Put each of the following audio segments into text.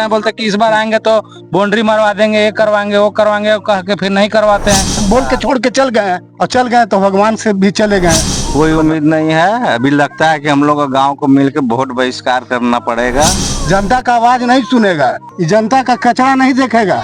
बोलते हैं कि इस बार आएंगे तो बाउंड्री मरवा देंगे, ये करवाएंगे वो करवाएंगे, वो कह के फिर नहीं करवाते हैं। बोल के छोड़ के चल गए और चल गए तो भगवान से भी चले गए। कोई उम्मीद नहीं है। अभी लगता है कि हम लोग गांव को मिलकर वोट बहिष्कार करना पड़ेगा। जनता का आवाज नहीं सुनेगा, ये जनता का कचरा नहीं देखेगा।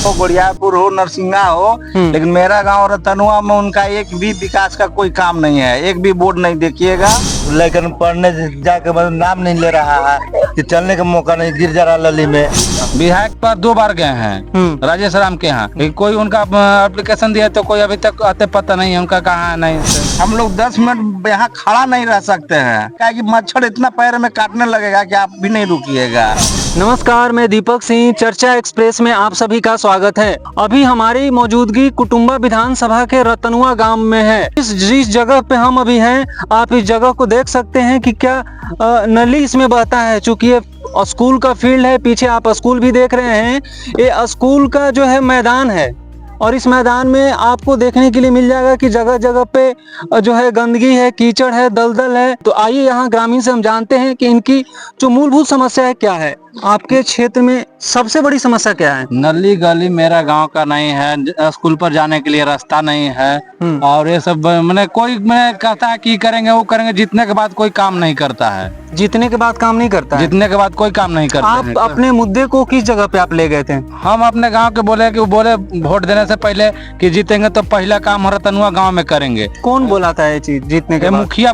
तो गुड़ियापुर हो, नरसिंगा हो, लेकिन मेरा गांव रतनुआ में उनका एक भी विकास का कोई काम नहीं है, एक भी बोर्ड नहीं देखिएगा। लेकिन पढ़ने जाके मतलब नाम नहीं ले रहा है कि चलने का मौका नहीं, गिर जा रहा लली में। विधायक पर 2 बार गए हैं राजेश राम के यहाँ, कोई उनका एप्लीकेशन दिया तो कोई अभी तक आते पता नहीं है उनका कहाँ है। नहीं हम लोग 10 मिनट यहाँ खड़ा नहीं रह सकते हैं, क्या कि मच्छर इतना पैर में काटने लगेगा कि आप भी नहीं रुकिएगा। नमस्कार, मैं दीपक सिंह, चर्चा एक्सप्रेस में आप सभी का स्वागत है। अभी हमारी मौजूदगी कुटुंबा विधानसभा के रतनुआ गांव में है। जिस जगह पे हम अभी हैं, आप इस जगह को देख सकते हैं कि क्या नली इसमें बहता है। चूंकि ये स्कूल का फील्ड है, पीछे आप स्कूल भी देख रहे हैं। ये स्कूल का जो है मैदान है और इस मैदान में आपको देखने के लिए मिल जाएगा कि जगह जगह पे जो है गंदगी है, कीचड़ है, दलदल है। तो आइए यहाँ ग्रामीण से हम जानते हैं कि इनकी जो मूलभूत समस्या है क्या है। आपके क्षेत्र में सबसे बड़ी समस्या क्या है? नली गली मेरा गांव का नहीं है, स्कूल पर जाने के लिए रास्ता नहीं है, और ये सब मैंने कोई मैं कहता है कि करेंगे वो करेंगे, जीतने के बाद कोई काम नहीं करता है। जीतने के बाद काम नहीं करता है? जीतने के बाद कोई काम नहीं करता है। आप अपने मुद्दे को किस जगह पे आप ले गए थे? हम अपने गांव के बोले कि बोले वोट देने से पहले कि जीतेंगे तो पहला काम रतनुआ गांव में करेंगे। कौन बोला था ये चीज जीतने के बाद? मुखिया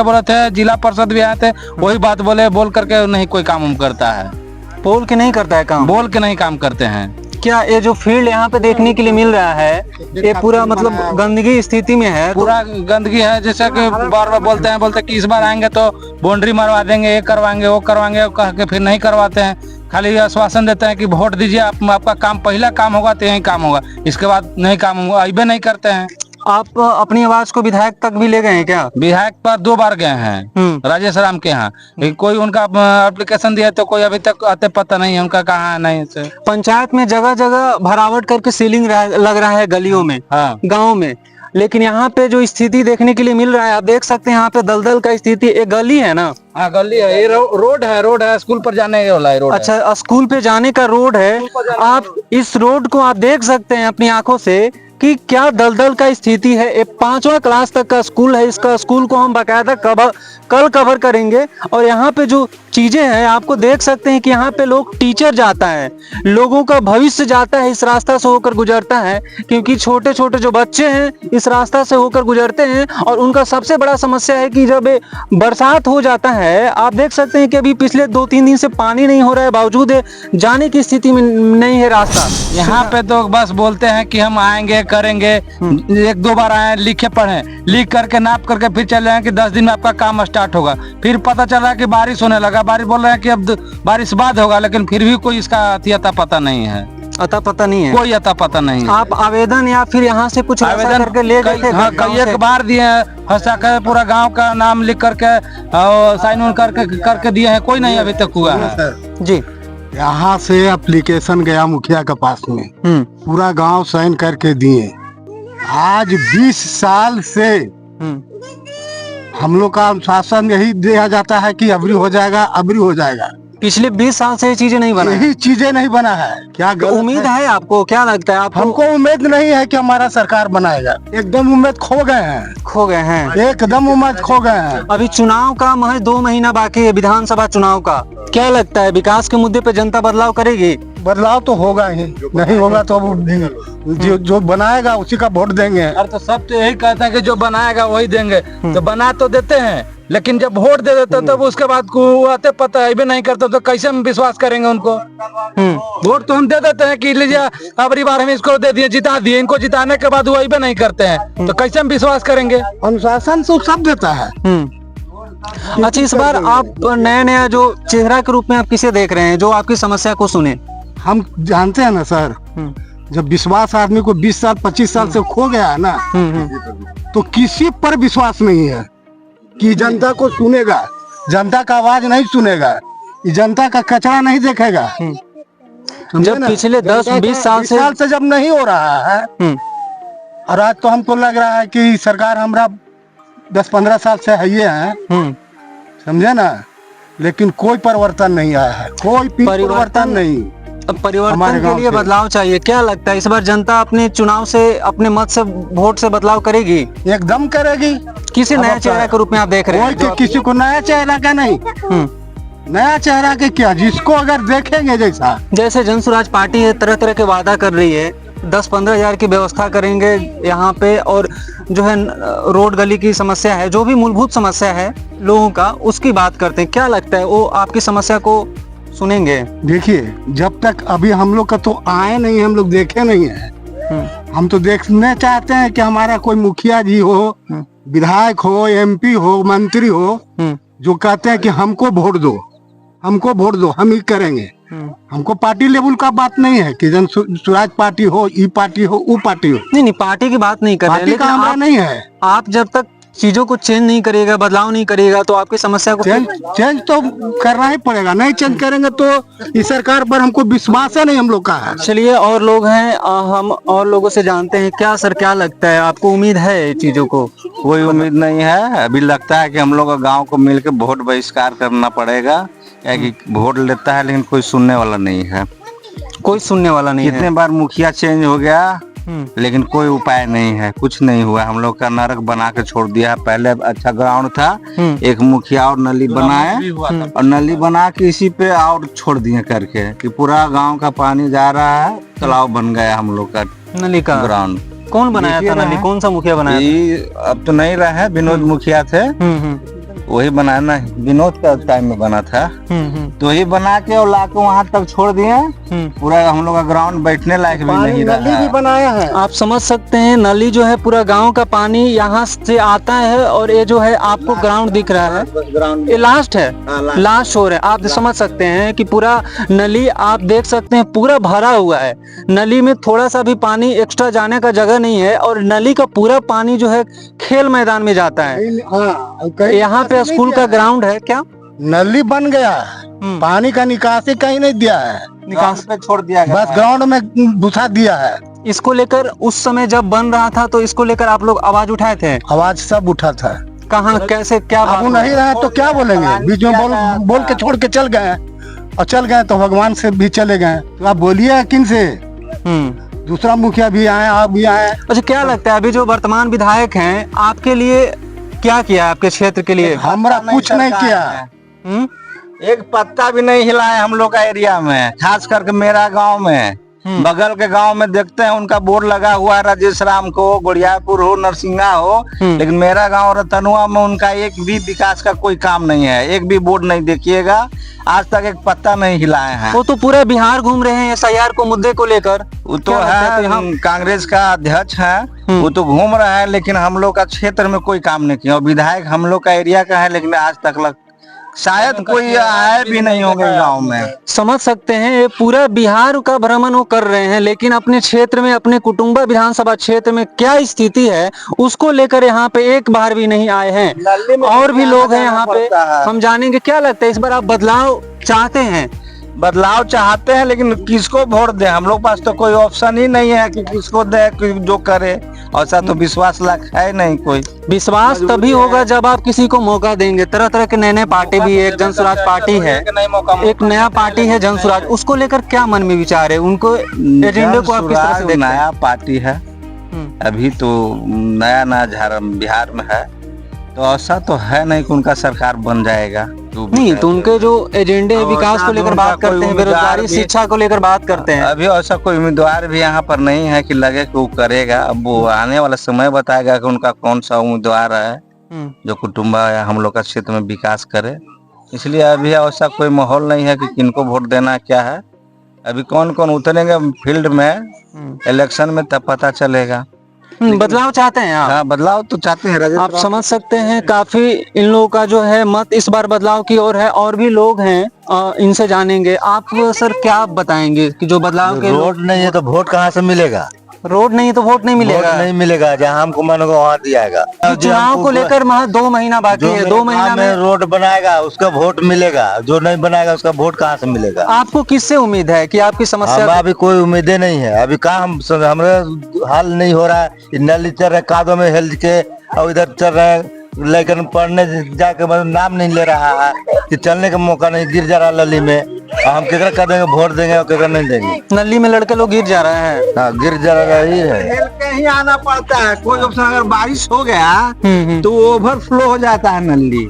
बोले थे, जिला परिषद भी आए थे, वही बात बोल करके नहीं कोई काम करता है। बोल के नहीं करता है काम? बोल के नहीं काम करते हैं। क्या ये जो फील्ड यहाँ पे देखने के लिए मिल रहा है, ये पूरा मतलब गंदगी स्थिति में है? पूरा गंदगी है, जैसा कि बार बार बोलते हैं कि इस बार आएंगे तो बाउंड्री मरवा देंगे, ये करवाएंगे वो करवाएंगे, वो कह के फिर नहीं करवाते हैं। खाली आश्वासन देते हैं कि वोट दीजिए, आपका काम पहला काम होगा तो यही काम होगा, इसके बाद नहीं काम होगा, अभी नहीं करते हैं। आप अपनी आवाज को विधायक तक भी ले गए हैं क्या? विधायक पर 2 बार गए हैं राजेश राम के यहाँ, कोई उनका एप्लीकेशन दिया तो कोई अभी तक आते पता नहीं है उनका कहाँ है। नहीं से पंचायत में जगह जगह भरावट करके सीलिंग लग रहा है गलियों में, गाँव में, लेकिन यहाँ पे जो स्थिति देखने के लिए मिल रहा है, आप देख सकते हैं यहाँ पे दलदल का स्थिति। एक गली है ना? हाँ गली है, ये रोड है स्कूल पर जाने वाला है रोड। अच्छा, स्कूल पे जाने का रोड है। आप इस रोड को आप देख सकते हैं अपनी आंखों से कि क्या दलदल का स्थिति है। ये 5वां क्लास तक का स्कूल है। इसका स्कूल को हम बाकायदा कल कवर करेंगे। और यहाँ पे जो चीजें हैं आपको देख सकते हैं कि यहाँ पे लोग टीचर जाता है, लोगों का भविष्य जाता है, इस रास्ता से होकर गुजरता है, क्योंकि छोटे छोटे जो बच्चे हैं इस रास्ता से होकर गुजरते हैं। और उनका सबसे बड़ा समस्या है कि जब बरसात हो जाता है, आप देख सकते हैं कि अभी पिछले 2-3 दिन से पानी नहीं हो रहा है, बावजूद जाने की स्थिति में नहीं है रास्ता। यहाँ पे तो बस बोलते हैं कि हम आएंगे करेंगे, 1-2 बार आए, लिखे पढ़े, लिख करके नाप करके फिर चले जाए कि 10 दिन में आपका काम स्टार्ट होगा। फिर पता चल रहा है कि बारिश होने लगा, बारिश बोल रहे हैं कि अब बारिश बाद होगा, लेकिन फिर भी कोई इसका अता पता नहीं है। अता पता नहीं है, कोई अता पता नहीं है। आप आवेदन या फिर यहाँ से कुछ आवेदन करके ले गए थे? हाँ, एक बार दिए हैं, हस्ताक्षर पूरा गांव का नाम लिख करके और साइन ऑन करके दिए हैं, कोई नहीं अभी तक हुआ है जी। यहाँ से एप्लीकेशन गया मुखिया के पास में, पूरा गांव साइन करके दिए। आज 20 साल से हम लोग का अनुशासन यही दिया जाता है कि अबरी हो जाएगा, अबरी हो जाएगा। पिछले 20 साल से ये चीजें नहीं बना, यही चीजें नहीं बना है। क्या उम्मीद है आपको? क्या लगता है आपको? हमको उम्मीद नहीं है कि हमारा सरकार बनाएगा। एकदम उम्मीद खो गए हैं, एकदम उम्मीद खो गए हैं। अभी चुनाव का महज 2 महीना बाकी है, विधानसभा चुनाव का। क्या लगता है विकास के मुद्दे पे जनता बदलाव करेगी? बदलाव तो होगा ही, नहीं होगा तो जो बनाएगा उसी का वोट देंगे। अरे तो सब तो यही कहते हैं कि जो बनाएगा वही देंगे, तो बना तो देते हैं, लेकिन जब वोट दे देते तब उसके बाद आते पता है भी नहीं करते, तो कैसे हम विश्वास करेंगे उनको? वोट तो हम दे देते हैं कि लीजिए अबरी बार हम इसको दे दिए, जिता दिए, इनको जिताने के बाद वही भी नहीं करते हैं, तो कैसे हम विश्वास करेंगे? अनुशासन तो सब देता है। अच्छा, इस बार आप नया जो चेहरा के रूप में आप किसे देख रहे हैं जो आपकी समस्या को सुने? हम जानते हैं ना सर, जब विश्वास आदमी को 20 साल 25 साल से खो गया है ना, तो किसी पर विश्वास नहीं है कि जनता को सुनेगा, जनता का आवाज नहीं सुनेगा, जनता का कचरा नहीं देखेगा। जब पिछले 10-20 साल से जब नहीं हो रहा है, और आज तो हमको लग रहा है कि सरकार हमारा 10-15 साल से है ये है, समझे ना, लेकिन कोई परिवर्तन नहीं आया है, कोई भी परिवर्तन नहीं। अब परिवर्तन हमारे के गांव लिए से। बदलाव चाहिए। क्या लगता है इस बार जनता अपने चुनाव से, अपने मत से, वोट से बदलाव करेगी? एकदम करेगी। किसी अब नए अपना- चेहरे के रूप में आप देख रहे कोई हैं? जो किसी को नया चेहरा का नहीं, नया चेहरा के क्या, जिसको अगर देखेंगे जैसा जैसे जन स्वराज पार्टी है, तरह तरह के वादा कर रही है, 10-15 हजार की व्यवस्था करेंगे यहाँ पे, और जो है रोड गली की समस्या है, जो भी मूलभूत समस्या है लोगों का, उसकी बात करते हैं। क्या लगता है वो आपकी समस्या को सुनेंगे? देखिए, जब तक अभी हम लोग का तो आए नहीं, हम लोग देखे नहीं है। हम तो देखने चाहते हैं कि हमारा कोई मुखिया जी हो, विधायक हो, MP हो, मंत्री हो, जो कहते हैं कि हमको वोट दो, हमको वोट दो, हम ही करेंगे। हमको पार्टी लेवल का बात नहीं है कि जन स्वराज पार्टी हो, ई पार्टी हो, वो पार्टी हो। नहीं, पार्टी की बात नहीं कर रहे, पार्टी का लेकिन हमारा नहीं है। आप जब तक चीजों को चेंज नहीं करिएगा, बदलाव नहीं करिएगा, तो आपकी समस्या को चेंज तो करना ही पड़ेगा। नहीं चेंज करेंगे तो इस सरकार पर हमको विश्वास है नहीं हम लोग का है। चलिए, और लोग हैं, हम और लोगों से जानते हैं। क्या सर, क्या लगता है आपको, उम्मीद है चीजों को? कोई उम्मीद नहीं है। अभी लगता है कि हम लोग गांव को मिलकर वोट बहिष्कार करना पड़ेगा, कि वोट लेता है लेकिन कोई सुनने वाला नहीं है। कोई सुनने वाला नहीं कितने है। बार मुखिया चेंज हो गया, लेकिन कोई उपाय नहीं है, कुछ नहीं हुआ। हम लोग का नरक बना के छोड़ दिया है। पहले अच्छा ग्राउंड था, एक मुखिया और नली बनाए, और नली बना के इसी पे और छोड़ दिए करके कि पूरा गांव का पानी जा रहा है, तालाब बन गया हम लोग का नली का ग्राउंड। कौन बनाया था नली? कौन सा मुखिया बनाया था? ये अब तो नहीं रहे, विनोद मुखिया थे, वही बनाया ना, विनोद का टाइम में बना था। तो ही बना के और लाके वहां तक छोड़ दिए। पूरा हम लोग का ग्राउंड बैठने लायक भी नहीं नली भी रहा। बनाया है। आप समझ सकते हैं, नली जो है पूरा गांव का पानी यहाँ से आता है, और ये जो है आपको ग्राउंड दिख रहा है, ग्राउंड ये लास्ट है, लास्ट शोर है। आप समझ सकते हैं कि पूरा नली आप देख सकते हैं पूरा भरा हुआ है। नली में थोड़ा सा भी पानी एक्स्ट्रा जाने का जगह नहीं है, और नली का पूरा पानी जो है खेल मैदान में जाता है। यहाँ पे स्कूल का ग्राउंड है क्या? नली बन गया है, पानी का निकासी कहीं नहीं दिया है, निकास पे छोड़ दिया गया बस है। ग्राउंड में घुसा दिया है। इसको लेकर उस समय जब बन रहा था, तो इसको लेकर आप लोग आवाज उठाए थे? आवाज सब उठा था। कहाँ, कैसे, क्या अब बात वो नहीं रहे तो क्या बोलेंगे? बीच में बोल के छोड़ के चल गए, और चल गए तो भगवान से भी चले गए। तो आप बोलिए किन से? दूसरा मुखिया भी आए, आप भी आए। अच्छा, क्या लगता है अभी जो वर्तमान विधायक हैं, आपके लिए क्या किया है, आपके क्षेत्र के लिए? हमरा कुछ नहीं किया। एक पत्ता भी नहीं हिला है हम लोग का एरिया में, खास करके मेरा गांव में। बगल के गांव में देखते हैं उनका बोर्ड लगा हुआ है, राजेश राम को, गोड़ियापुर हो, नरसिंगा हो, लेकिन मेरा गांव रतनुआ में उनका एक भी विकास का कोई काम नहीं है। एक भी बोर्ड नहीं देखिएगा, आज तक एक पत्ता नहीं हिलाए हैं। वो तो पूरा बिहार घूम रहे हैं SIR को मुद्दे को लेकर। वो तो क्या लगता है? तो है, कांग्रेस का अध्यक्ष है, वो तो घूम रहा है, लेकिन हम लोग का क्षेत्र में कोई काम नहीं किया। और विधायक हम लोग का एरिया का है, लेकिन आज तक शायद कोई आए भी नहीं होंगे गांव में। समझ सकते हैं, ये पूरा बिहार का भ्रमण वो कर रहे हैं, लेकिन अपने क्षेत्र में, अपने कुटुंबा विधानसभा क्षेत्र में क्या स्थिति है उसको लेकर यहाँ पे एक बार भी नहीं आए हैं। और भी लोग हैं यहाँ पे, हम जानेंगे। क्या लगता है इस बार आप बदलाव चाहते हैं? बदलाव चाहते हैं, लेकिन किसको वोट दें? हम लोग पास तो कोई ऑप्शन ही नहीं है कि किसको दे, कि जो करे। ऐसा तो विश्वास लायक है नहीं कोई। विश्वास तभी होगा जब आप किसी को मौका देंगे। तरह तरह के नए नए पार्टी भी है, एक जन स्वराज पार्टी है, एक नया पार्टी है जन स्वराज, उसको लेकर क्या मन में विचार है? उनको एजेंडे को आप किस तरह से देखते हैं? नया पार्टी है, अभी तो नया नया बिहार में है, तो ऐसा तो है नहीं कि उनका सरकार बन जाएगा। नहीं, तो उनके जो एजेंडे है, विकास को लेकर बात करते हैं, बेरोजगारी, शिक्षा को लेकर बात करते हैं। अभी ऐसा कोई उम्मीदवार भी यहाँ पर नहीं है कि लगे कि वो करेगा। अब वो आने वाला समय बताएगा कि उनका कौन सा उम्मीदवार है जो कुटुंबा या हम लोग का क्षेत्र में विकास करे। इसलिए अभी ऐसा कोई माहौल नहीं है कि किनको वोट देना क्या है। अभी कौन कौन उतरेंगे फील्ड में इलेक्शन में तब पता चलेगा। बदलाव चाहते हैं आप? हाँ, बदलाव तो चाहते हैं। आप समझ सकते हैं, काफी इन लोगों का जो है मत इस बार बदलाव की ओर है। और भी लोग हैं, इनसे जानेंगे। आप सर क्या बताएंगे कि जो बदलाव के रोड नहीं है तो वोट कहाँ से मिलेगा? रोड नहीं है तो वोट नहीं मिलेगा। वोट नहीं मिलेगा, जहाँ हमको मन होगा वहाँ दिया जाएगा। चुनाव को लेकर 2 महीना बाकी है, 2 महीना में रोड बनाएगा उसका वोट मिलेगा, जो नहीं बनाएगा उसका वोट कहाँ से मिलेगा? आपको किससे उम्मीद है कि आपकी समस्या? अभी कोई उम्मीदें नहीं है। अभी काम हमारे हाल नहीं हो रहा है। नाली चल रहे कादों में हेल्थ के, और इधर चल रहे लेकिन पढ़ने जाके मतलब नाम नहीं ले रहा है कि चलने का मौका नहीं, गिर जा रहा है नली में। और हम केकरा कर देंगे, वोट देंगे और केकरा नहीं देंगे। नली में लड़के लोग गिर जा रहे हैं। हाँ, गिर जा रहा ही है। खेल के ही आना पड़ता है। कोई ऑप्शन अगर बारिश हो गया हम्म। तो ओवरफ्लो हो जाता है नली,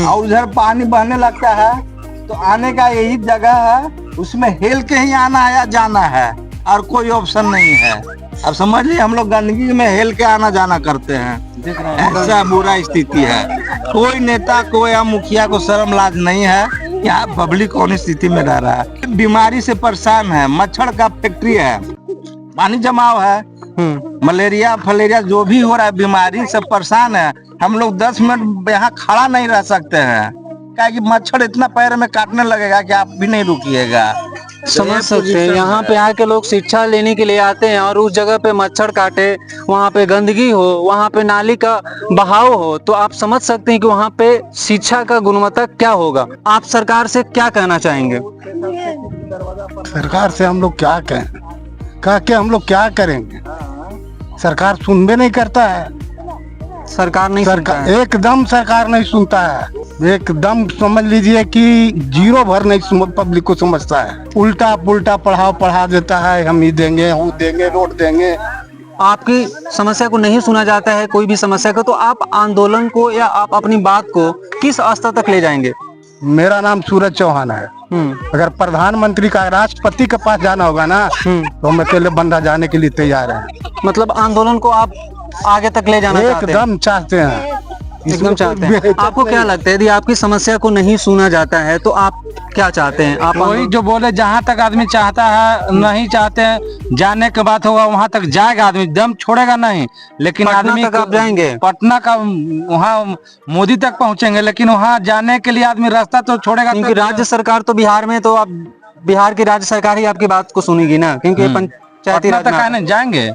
और उधर पानी बहने लगता है। तो आने का यही जगह है, उसमें हेल के ही आना है या जाना है, और कोई ऑप्शन नहीं है। अब समझ लीजिए हम लोग गंदगी में हेल के आना जाना करते हैं। ऐसा बुरा स्थिति है। कोई नेता को या मुखिया को शर्म लाज नहीं है। यहाँ पब्लिक कौन स्थिति में रह रहा है, बीमारी से परेशान है। मच्छर का फैक्ट्री है, पानी जमाव है, मलेरिया फलेरिया जो भी हो रहा है, बीमारी से परेशान है। हम लोग 10 मिनट यहाँ खड़ा नहीं रह सकते हैं, क्या कि मच्छर इतना पैर में काटने लगेगा कि आप भी नहीं रुकिएगा। समझ सकते हैं। यहाँ पे आके लोग शिक्षा लेने के लिए आते हैं और उस जगह पे मच्छर काटे, वहाँ पे गंदगी हो, वहाँ पे नाली का बहाव हो, तो आप समझ सकते हैं कि वहाँ पे शिक्षा का गुणवत्ता क्या होगा। आप सरकार से क्या कहना चाहेंगे? सरकार से हम लोग क्या कहें, कह के हम लोग क्या करेंगे? सरकार सुनबे नहीं करता है। सरकार नहीं सुनता सरकार है। एकदम सरकार नहीं सुनता है। एकदम समझ लीजिए कि जीरो भर नहीं पब्लिक को समझता है। उल्टा पुल्टा पढ़ा देता है, हम ही देंगे, हम देंगे, रोड देंगे। आपकी समस्या को नहीं सुना जाता है, कोई भी समस्या को, तो आप आंदोलन को या आप अपनी बात को किस स्तर तक ले जाएंगे? मेरा नाम सूरज चौहान है। अगर प्रधानमंत्री का राष्ट्रपति के पास जाना होगा ना, तो हम अकेले बंदा जाने के लिए तैयार है। मतलब आंदोलन को आप आगे तक ले जाना चाहते हैं? एकदम चाहते हैं, एकदम चाहते हैं। आपको क्या लगता है, यदि आपकी समस्या को नहीं सुना जाता है तो आप क्या चाहते हैं? आप वही जो बोले, जहाँ तक आदमी चाहता है, नहीं चाहते हैं जाने के बात होगा वहाँ तक जाएगा आदमी, दम छोड़ेगा नहीं। लेकिन पटना आदमी तक आप जाएंगे? पटना का वहाँ मोदी तक पहुँचेंगे, लेकिन वहाँ जाने के लिए आदमी रास्ता तो छोड़ेगा। क्योंकि राज्य सरकार तो बिहार में, तो आप बिहार की राज्य सरकार ही आपकी बात को सुनेगी ना, क्योंकि पंचायती पटना राज तक में आने जाएंगे,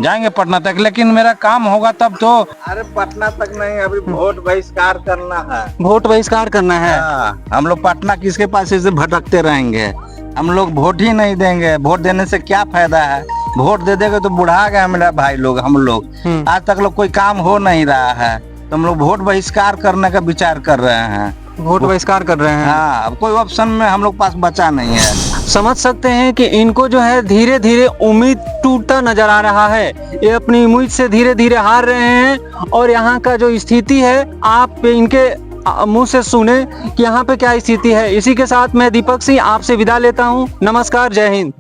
जाएंगे पटना तक, लेकिन मेरा काम होगा तब तो। अरे पटना तक नहीं, अभी वोट बहिष्कार करना है। वोट बहिष्कार करना है। हाँ, हम लोग पटना किसके पास ऐसे भटकते रहेंगे? हम लोग वोट ही नहीं देंगे। वोट देने से क्या फायदा है? वोट दे देंगे तो बुढ़ा गया मेरा भाई लोग, हम लोग आज तक लोग कोई काम हो नहीं रहा है, तो हम लोग वोट बहिष्कार करने का विचार कर रहे हैं। वोट बहिष्कार कर रहे हैं। हाँ, अब कोई ऑप्शन में हम लोग पास बचा नहीं है। समझ सकते हैं कि इनको जो है धीरे धीरे उम्मीद टूटता नजर आ रहा है। ये अपनी उम्मीद से धीरे धीरे हार रहे हैं, और यहाँ का जो स्थिति है आप इनके मुंह से सुने कि यहाँ पे क्या स्थिति है। इसी के साथ मैं दीपक सिंह आपसे विदा लेता हूँ। नमस्कार, जय हिंद।